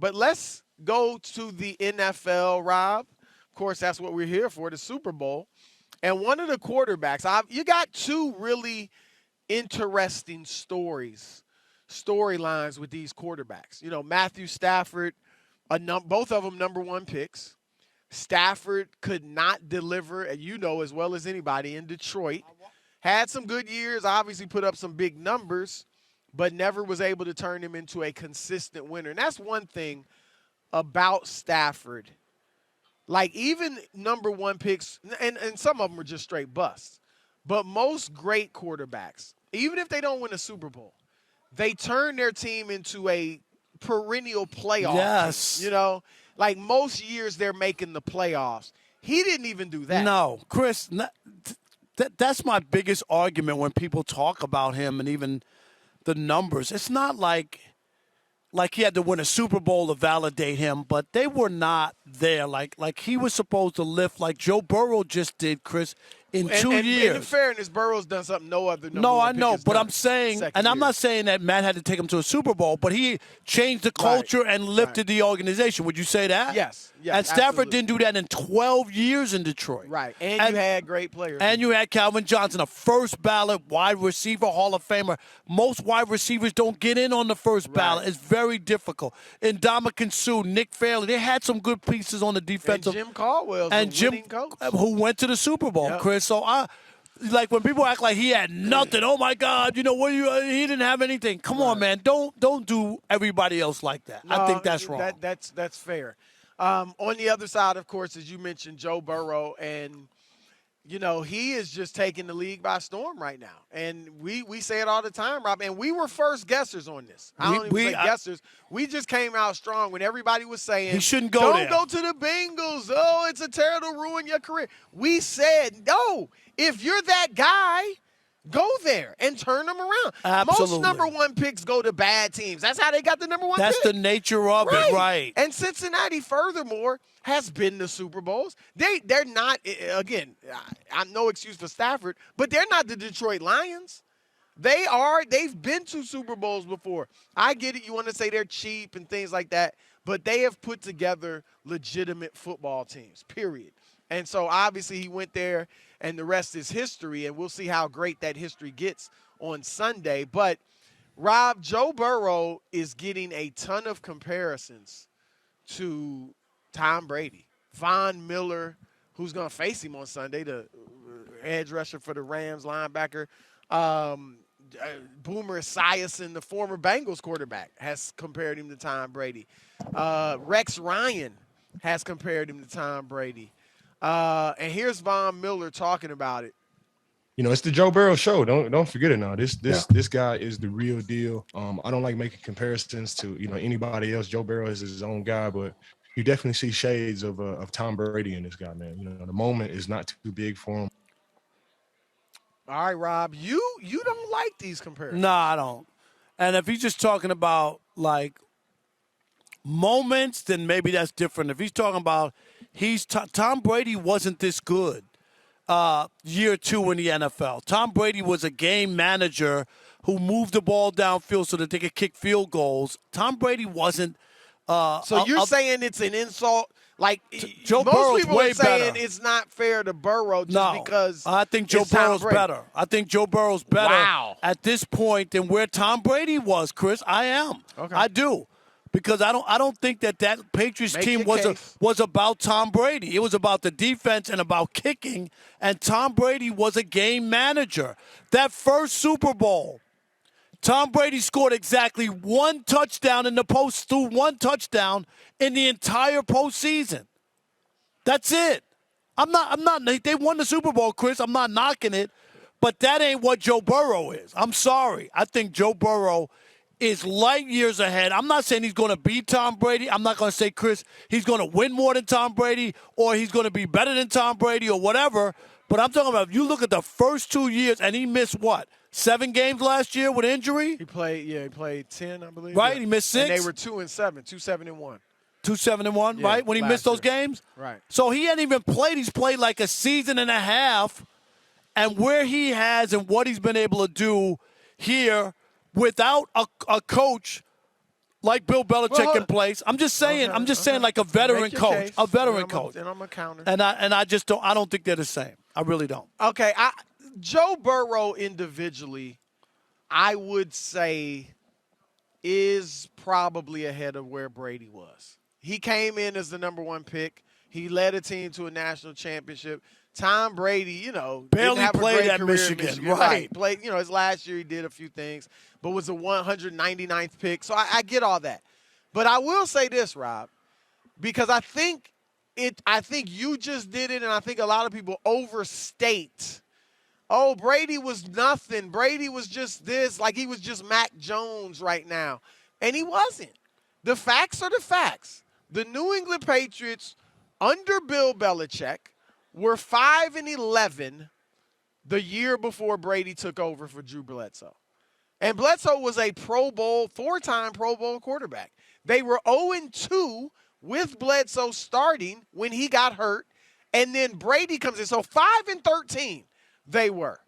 But let's go to the NFL, Rob. Of course, that's what we're here for, the Super Bowl. And one of the quarterbacks, you got two really interesting storylines with these quarterbacks. You know, Matthew Stafford, both of them number one picks. Stafford could not deliver, you know as well as anybody, in Detroit. Had some good years, obviously put up some big numbers, but never was able to turn him into a consistent winner. And that's one thing about Stafford. Like, even number one picks, and some of them are just straight busts, but most great quarterbacks, even if they don't win a Super Bowl, they turn their team into a perennial playoff team, you know? Like, most years they're making the playoffs. He didn't even do that. No, Chris, that's my biggest argument when people talk about him and even the numbers. It's not like he had to win a Super Bowl to validate him, but they were not there. Like he was supposed to lift like Joe Burrow just did, Chris, in 2 years. And in fairness, Burrow's done something no other number No, one I pick know, has but done I'm saying, and I'm year. not saying that Matt had to take him to a Super Bowl, but he changed the culture and lifted the organization. Would you say that? Yes. And Stafford absolutely. didn't do that in 12 years in Detroit. Right, and you had great players. And you had Calvin Johnson, a first ballot wide receiver, Hall of Famer. Most wide receivers don't get in on the first ballot. It's very difficult. And Ndamukong Suh, Nick Fairley, they had some good pieces on the defensive. And Jim Caldwell's and a Jim, winning coach. who went to the Super Bowl, Chris. So like when people act like he had nothing, oh my God, you know he didn't have anything. Come on, man, don't do everybody else like that. No, I think that's wrong. That's fair. On the other side, of course, as you mentioned, Joe Burrow, and you know he is just taking the league by storm right now. And we say it all the time, Rob. And we were first guessers on this. I don't even say guessers. We just came out strong when everybody was saying he shouldn't go don't there. go to the Bengals. Oh, it's a terrible ruin your career. We said no. If you're that guy, go there and turn them around. Absolutely. Most number one picks go to bad teams. That's how they got the number one pick. That's the nature of it, right? And Cincinnati, furthermore, has been to Super Bowls. They're not, again, I'm no excuse for Stafford, but they're not the Detroit Lions. They've been to Super Bowls before. I get it. You want to say they're cheap and things like that, but they have put together legitimate football teams, period. And so, obviously, he went there, and the rest is history, and we'll see how great that history gets on Sunday. But, Rob, Joe Burrow is getting a ton of comparisons to Tom Brady. Von Miller, who's going to face him on Sunday, the edge rusher for the Rams, linebacker. Boomer Esiason, the former Bengals quarterback, has compared him to Tom Brady. Rex Ryan has compared him to Tom Brady. And here's Von Miller talking about it. You know, it's the Joe Burrow show. Don't forget it now. This guy is the real deal. I don't like making comparisons to anybody else. Joe Burrow is his own guy, but you definitely see shades of Tom Brady in this guy, man. You know, the moment is not too big for him. All right, Rob, you don't like these comparisons. No, I don't. And if he's just talking about like moments, then maybe that's different. If he's talking about Tom Brady wasn't this good year two in the NFL. Tom Brady was a game manager who moved the ball downfield so that they could kick field goals. Tom Brady wasn't. So you're saying it's an insult? Like Joe most Burrow's people way are saying better. It's not fair to Burrow just because I think Joe Burrow's better. I think Joe Burrow's better at this point than where Tom Brady was, Chris. I am. Okay. I do. Because I don't think that Patriots team was about Tom Brady. It was about the defense and about kicking, and Tom Brady was a game manager. That first Super Bowl, Tom Brady scored exactly one touchdown in the post, threw one touchdown in the entire postseason. That's it. I'm not. They won the Super Bowl, Chris. I'm not knocking it, but that ain't what Joe Burrow is. I'm sorry. I think Joe Burrow is light years ahead. I'm not saying he's going to beat Tom Brady. I'm not going to say, Chris, he's going to win more than Tom Brady or he's going to be better than Tom Brady or whatever. But I'm talking about if you look at the first 2 years, and he missed what? 7 games last year with injury? He played 10, I believe. Right, yeah. he missed 6. And they were 2-7, 2-7-1. 2-7-1, yeah, right? When he missed those games? Right. So he hadn't even played. He's played like a season and a half. And where he has and what he's been able to do here without a coach like Bill Belichick Well, in place. I'm just saying. Okay, I'm just saying, okay. like a veteran Make your coach, case. a veteran Then coach. Then I'm a counter. And I just don't. I don't think they're the same. I really don't. Okay, Joe Burrow individually, I would say, is probably ahead of where Brady was. He came in as the number 1 pick. He led a team to a national championship. Tom Brady, Barely didn't have played a great at career Michigan, in Michigan. right. Played, his last year he did a few things, but was the 199th pick. So I get all that. But I will say this, Rob, because I think you just did it, and I think a lot of people overstate. Oh, Brady was nothing. Brady was just this, like he was just Mac Jones right now. And he wasn't. The facts are the facts. The New England Patriots, under Bill Belichick, were 5-11 the year before Brady took over for Drew Bledsoe. And Bledsoe was a Pro Bowl, 4-time Pro Bowl quarterback. They were 0-2 with Bledsoe starting when he got hurt, and then Brady comes in. So 5-13 they were.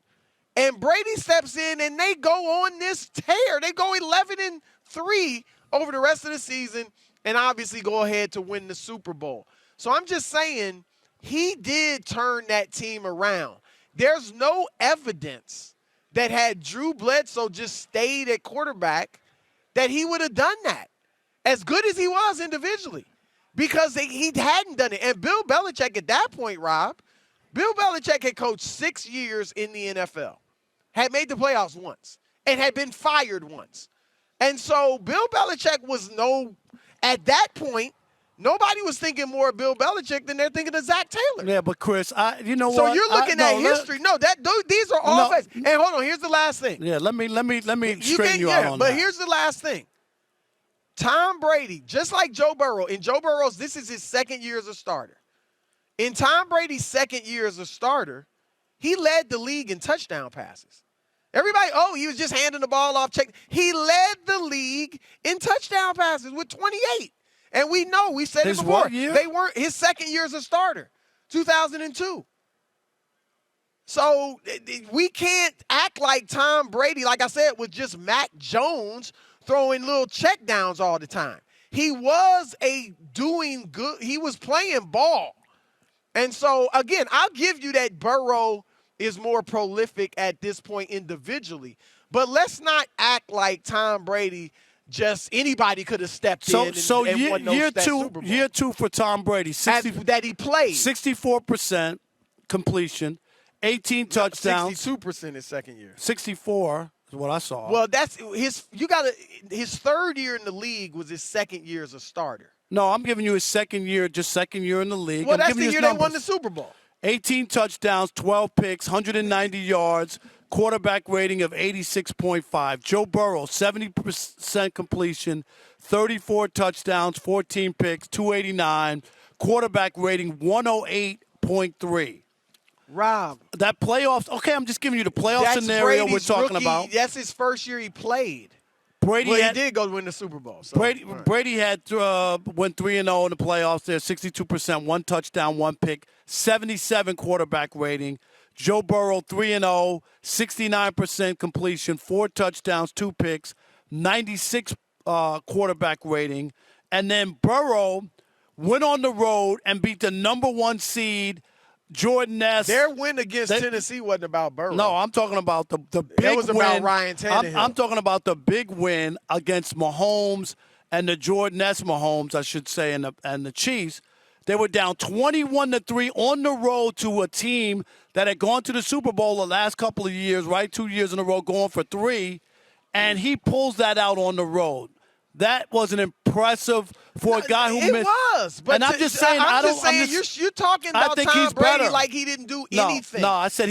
And Brady steps in, and they go on this tear. They go 11-3 over the rest of the season and obviously go ahead to win the Super Bowl. So I'm just saying he did turn that team around. There's no evidence that had Drew Bledsoe just stayed at quarterback that he would have done that, as good as he was individually, because he hadn't done it. And Bill Belichick at that point, Rob, Bill Belichick had coached 6 years in the NFL, had made the playoffs once, and had been fired once. And so Bill Belichick was at that point, nobody was thinking more of Bill Belichick than they're thinking of Zach Taylor. Yeah, but Chris, you know So what? you're looking at history. These are all facts. And hold on, here's the last thing. Yeah, let me straighten you out on but that. here's the last thing. Tom Brady, just like Joe Burrow, in Joe Burrow's, this is his second year as a starter. In Tom Brady's second year as a starter, he led the league in touchdown passes. Everybody, he was just handing the ball off. He led the league in touchdown passes with 28. And we know, we said it before. What year? They weren't his second year as a starter, 2002. So we can't act like Tom Brady, like I said, was just Mac Jones throwing little check downs all the time. He was doing good. He was playing ball. And so, again, I'll give you that Burrow is more prolific at this point individually. But let's not act like Tom Brady just anybody could have stepped in and won that Super Bowl. Year 2 for Tom Brady. That he played. 64% completion, 18 touchdowns. 62% his second year. 64 is what I saw. Well, that's his third year in the league was his second year as a starter. No, I'm giving you his second year in the league. Well, that's the year they won the Super Bowl. 18 touchdowns, 12 picks, 190 yards, quarterback rating of 86.5. Joe Burrow, 70% completion, 34 touchdowns, 14 picks, 289, quarterback rating 108.3. Rob. That playoffs, okay, I'm just giving you the playoff scenario Brady's we're talking rookie, about. That's his first year he played. He did go to win the Super Bowl. So. Brady had went 3-0 in the playoffs there, 62%, 1 touchdown, 1 pick, 77 quarterback rating. Joe Burrow, 3-0, 69% completion, 4 touchdowns, 2 picks, 96 quarterback rating. And then Burrow went on the road and beat the number 1 seed, Jordan Ness. Their win against Tennessee wasn't about Burrow. No, I'm talking about the big win. It was about Ryan Tannehill. I'm talking about the big win against Mahomes and the Jordan Ness Mahomes, I should say, and the Chiefs. They were down 21-3 on the road to a team that had gone to the Super Bowl the last couple of years, right? 2 years in a row, going for 3. And he pulls that out on the road. That wasn't impressive for a guy who missed. It was, but I'm just saying. You're talking about Tom Brady like he didn't do anything. No, I said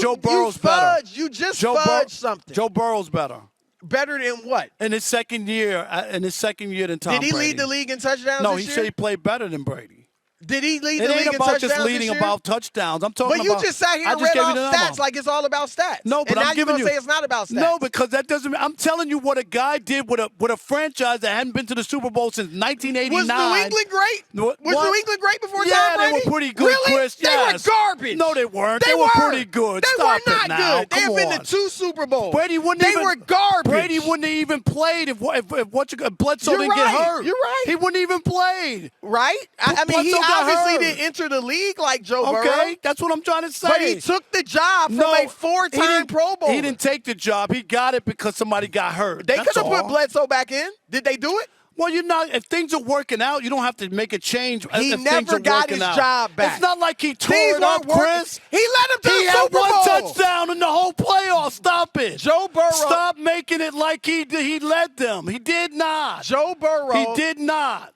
Joe Burrow's better. You just fudged something. Joe Burrow's better. Better than what? In his second year than Tom Brady. Did he lead the league in touchdowns? No, this he year? said he played better than Brady. Did he lead the It league ain't in about touchdowns just leading this year? about touchdowns. I'm talking But about. you just sat here I and just read gave you off the stats number. like it's all about stats. No, but and now I'm you're giving gonna you. say it's not about stats. No, because that doesn't. I'm telling you what a guy did with a franchise that hadn't been to the Super Bowl since 1989. Was New England great? What? Was New England great before Tom Yeah, Brady? they were pretty good, really? Chris. Yes. They were garbage. No, they weren't. They were pretty good. They Stop were not it now. good. They have Come been on. to 2 Super Bowls. Brady wouldn't they even. were garbage. Brady wouldn't have even played if Bledsoe You're didn't get right. hurt. You're right. He wouldn't even played. Right? I mean, he Bledsoe got obviously hurt. didn't enter the league like Joe Burrow. Okay, that's what I'm trying to say. But he took the job from a 4-time Pro Bowl. He didn't take the job. He got it because somebody got hurt. They That's could have put all. Bledsoe back in. Did they do it? Well, if things are working out, you don't have to make a change. He if never things are got working his out. job back. It's not like he tore Things it up, weren't working. Chris. He led him to He the had Super one Bowl. touchdown in the whole playoff. Stop it. Joe Burrow. Stop making it like he led them. He did not. Joe Burrow. He did not.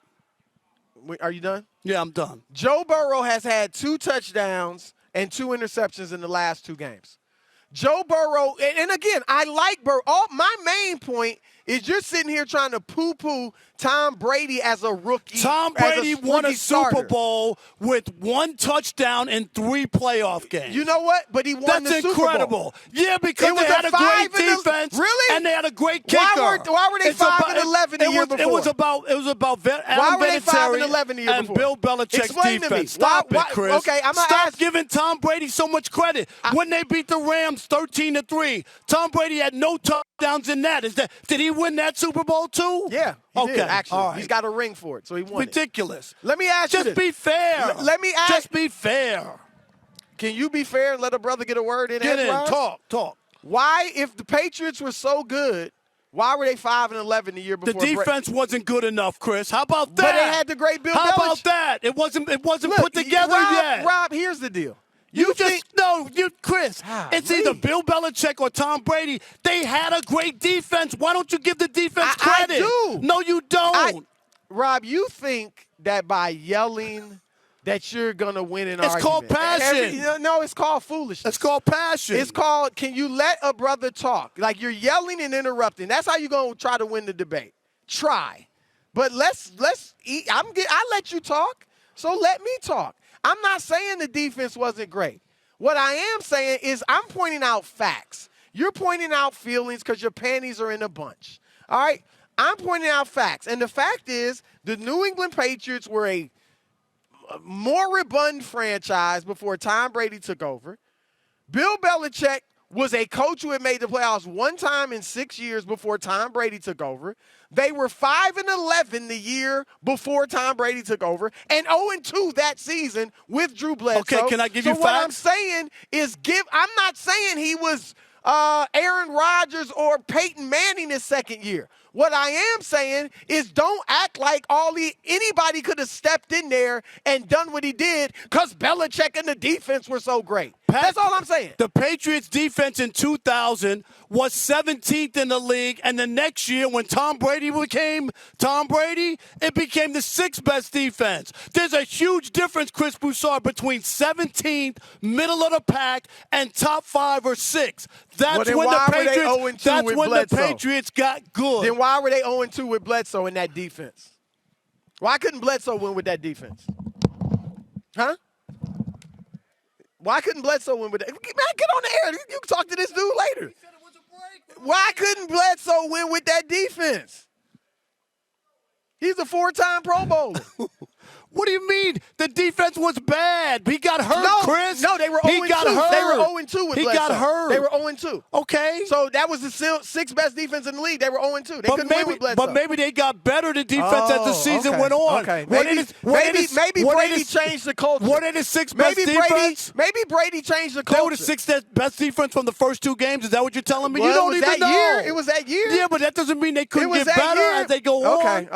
Wait, are you done? Yeah, I'm done. Joe Burrow has had 2 touchdowns and 2 interceptions in the last 2 games. Joe Burrow, and again, I like Burrow. My main point is you're sitting here trying to poo-poo Tom Brady as a rookie. Tom Brady won a starter. Super Bowl with 1 touchdown in 3 playoff games. You know what? But he won That's the Super Bowl. incredible. Yeah, because It was they had a a great 5 and a- defense. Really? And they had a great kicker. Why were they It's 5 about- and 11 the year before? It was about Why Adam were they 5 and Vinatieri 11 the year and before? Bill Belichick's Explain to me. defense. Stop Why- it, Chris. okay, I'm gonna Stop ask- giving Tom Brady so much credit. When they beat the Rams 13-3, Tom Brady had no touchdowns in that. Did he win that Super Bowl too? Yeah, he Okay, did, actually. all right. He's got a ring for it, so he won it. Ridiculous. Let me ask you Just this. be fair. Let me ask. Just be fair. Can you be fair and let a brother get a word in? Get in. edgewise? Talk. Why, if the Patriots were so good, why were they 5 and 11 the year The before? defense wasn't good enough, Chris. How about that? But they had the great Bill How Belichick. about that? It wasn't Look, put together yet. Rob, here's the deal. Chris. Ah, It's really? either Bill Belichick or Tom Brady. They had a great defense. Why don't you give the defense I credit? do. No, you don't. Rob, you think that by yelling that you're going to win an It's argument. called passion. No, it's called foolishness. It's call passion. It's called, can you let a brother talk? Like, you're yelling and interrupting. That's how you're going to try to win the debate. Try. But let's eat. I let you talk, so let me talk. I'm not saying the defense wasn't great. What I am saying is I'm pointing out facts. You're pointing out feelings because your panties are in a bunch. All right? I'm pointing out facts. And the fact is the New England Patriots were a moribund franchise before Tom Brady took over. Bill Belichick was a coach who had made the playoffs 1 time in 6 years before Tom Brady took over. They were 5 and 11 the year before Tom Brady took over, and 0-2 that season with Drew Bledsoe. Okay, can I give you So what I'm facts? saying is I'm not saying he was Aaron Rodgers or Peyton Manning his second year. What I am saying is don't act like anybody could have stepped in there and done what he did because Belichick and the defense were so great. That's all I'm saying. The Patriots defense in 2000 was 17th in the league, and the next year when Tom Brady became Tom Brady, it became the 6th best defense. There's a huge difference, Chris Broussard, between 17th, middle of the pack, and top 5 or 6. That's then when why the were they Patriots. 0-2 That's with when Bledsoe? the Patriots got good. Then why were they 0-2 with Bledsoe in that defense? Why couldn't Bledsoe win with that defense? Huh? Why couldn't Bledsoe win with that? Man, get on the air. You can talk to this dude later. Why couldn't Bledsoe win with that defense? He's a 4-time Pro Bowler. What do you mean? The defense was bad. He got hurt, Chris. No, they were 0-2. He got hurt. They were 0-2 with He Bledsoe. got hurt. They were 0-2. Okay. So that was the 6th best defense in the league. They were 0-2. They couldn't win with Bledsoe. But maybe they got better the defense as the season went on. Okay. Maybe Brady changed the culture. What are the 6th best defense? Maybe Brady changed the culture. They were the 6th best defense from the first 2 games. Is that what you're telling me? Well, you don't it was even that know. Year. It was that year. Yeah, but that doesn't mean they couldn't It was get that better year. as they go on. Okay.